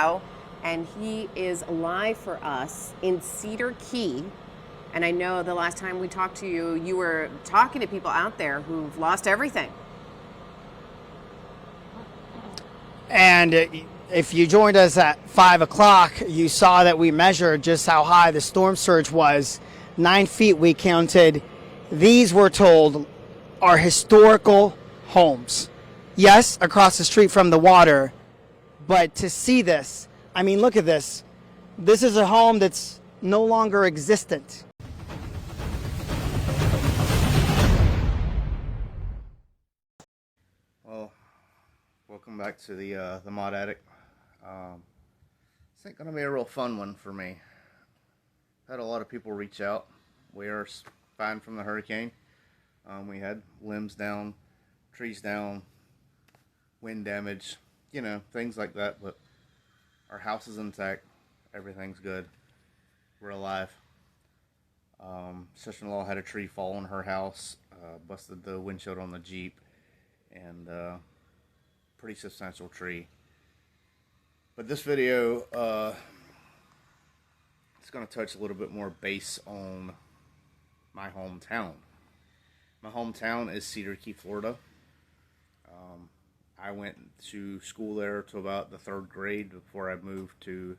Howe, and he is live for us in Cedar Key. And I know the last time we talked to you, you were talking to people out there who've lost everything. And if you joined us at 5 o'clock, you saw that we measured just how high the storm surge was. 9 feet we counted. These, we're told, are historical homes. Yes, across the street from the water, but to see this, I mean, look at this. This is a home that's no longer existent. Well, welcome back to the Mod Attic. This ain't gonna be a real fun one for me. Had a lot of people reach out. We are fine from the hurricane. We had limbs down, trees down, wind damage, you know, things like that, but our house is intact. Everything's good. We're alive. Sister-in-law had a tree fall on her house, busted the windshield on the Jeep, and pretty substantial tree. But this video it's going to touch a little bit more base on my hometown. My hometown is Cedar Key, Florida. I went to school there to about the 3rd grade before I moved to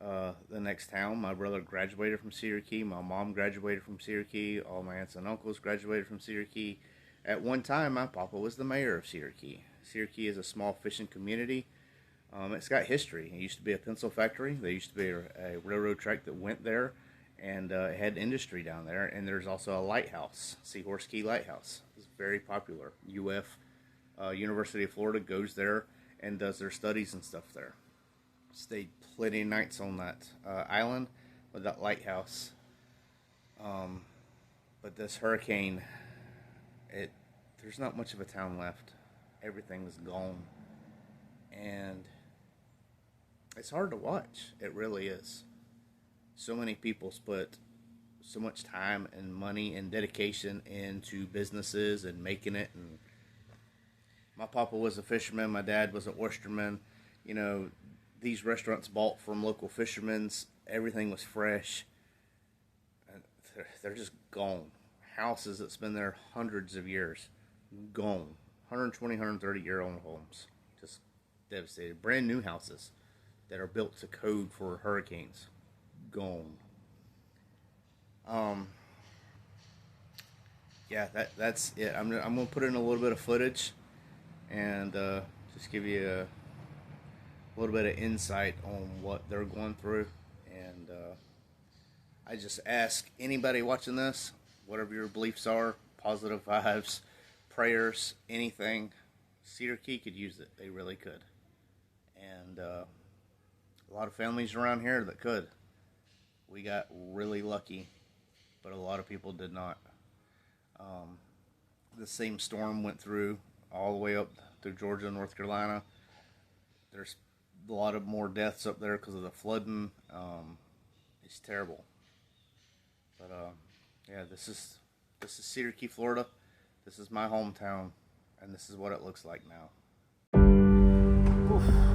the next town. My brother graduated from Cedar Key. My mom graduated from Cedar Key. All my aunts and uncles graduated from Cedar Key. At one time, my papa was the mayor of Cedar Key. Cedar Key is a small fishing community. It's got history. It used to be a pencil factory. There used to be a railroad track that went there, and it had industry down there. And there's also a lighthouse, Seahorse Key Lighthouse. It's very popular. University of Florida goes there and does their studies and stuff there. Stayed plenty of nights on that island with that lighthouse. But this hurricane, there's not much of a town left. Everything is gone. And it's hard to watch. It really is. So many people put so much time and money and dedication into businesses and making it. And my papa was a fisherman. My dad was an oysterman. You know, these restaurants bought from local fishermen. Everything was fresh. And they're just gone. Houses that's been there hundreds of years, gone. 120, 130-year-old homes, just devastated. Brand new houses that are built to code for hurricanes, gone. Yeah, that's it. I'm gonna put in a little bit of footage and just give you a little bit of insight on what they're going through. And I just ask anybody watching this, whatever your beliefs are, positive vibes, prayers, anything, Cedar Key could use it. They really could. And a lot of families around here that could. We got really lucky, but a lot of people did not. The same storm went through all the way up through Georgia and North Carolina. There's a lot of more deaths up there because of the flooding. It's terrible. But yeah, this is Cedar Key, Florida. This is my hometown, and this is what it looks like now.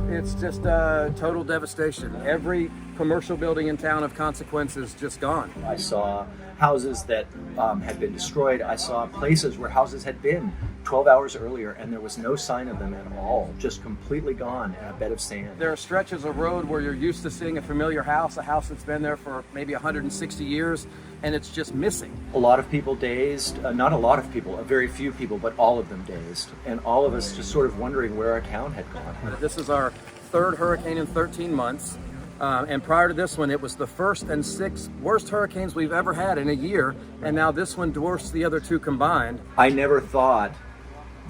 It's just total devastation. Every commercial building in town of consequence is just gone. I saw houses that had been destroyed. I saw places where houses had been 12 hours earlier and there was no sign of them at all, just completely gone in a bed of sand. There are stretches of road where you're used to seeing a familiar house, a house that's been there for maybe 160 years, and it's just missing. A lot of people dazed, not a lot of people, a very few people, but all of them dazed. And all of us just sort of wondering where our town had gone. This is our 3rd hurricane in 13 months. And prior to this one, it was the 1st and 6th worst hurricanes we've ever had in a year. And now this one dwarfs the other 2 combined. I never thought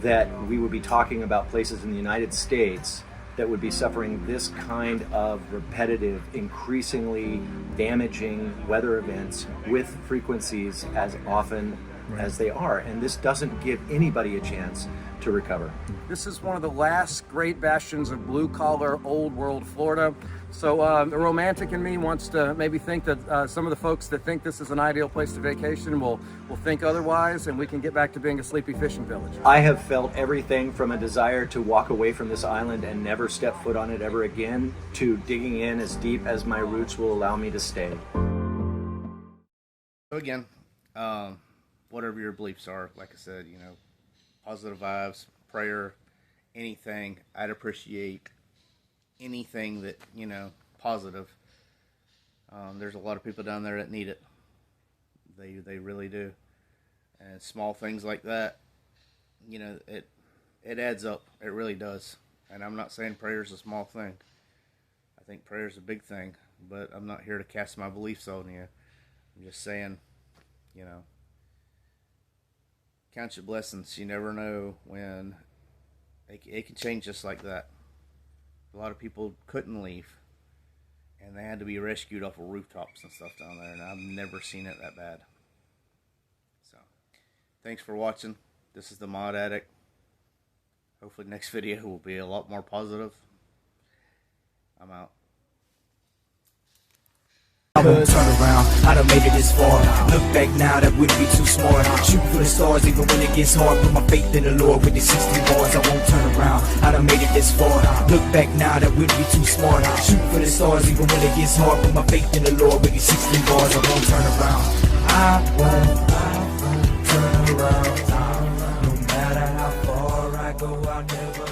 that we would be talking about places in the United States that would be suffering this kind of repetitive, increasingly damaging weather events with frequencies as often as they are, and this doesn't give anybody a chance to recover. This is one of the last great bastions of blue-collar, old-world Florida. So the romantic in me wants to maybe think that some of the folks that think this is an ideal place to vacation will think otherwise, and we can get back to being a sleepy fishing village. I have felt everything from a desire to walk away from this island and never step foot on it ever again, to digging in as deep as my roots will allow me to stay. So again, whatever your beliefs are, like I said, you know, positive vibes, prayer, anything. I'd appreciate anything that, you know, positive. There's a lot of people down there that need it. They really do. And small things like that, you know, it adds up. It really does. And I'm not saying prayer is a small thing. I think prayer is a big thing, but I'm not here to cast my beliefs on you. I'm just saying, you know, count your blessings. You never know when it can change just like that. A lot of people couldn't leave, and they had to be rescued off of rooftops and stuff down there, and I've never seen it that bad. So, thanks for watching. This is the Mod Addict. Hopefully next video will be a lot more positive. I'm out. I won't turn around, I done made it this far. Look back now, that wouldn't be too smart. Shooting for the stars even when it gets hard. Put my faith in the Lord with the 16 bars. I won't turn around, I done made it this far. Look back now, that wouldn't be too smart. Shooting for the stars even when it gets hard. Put my faith in the Lord with the 16 bars. I won't turn around, I won't turn around. No matter how far I go, I'll never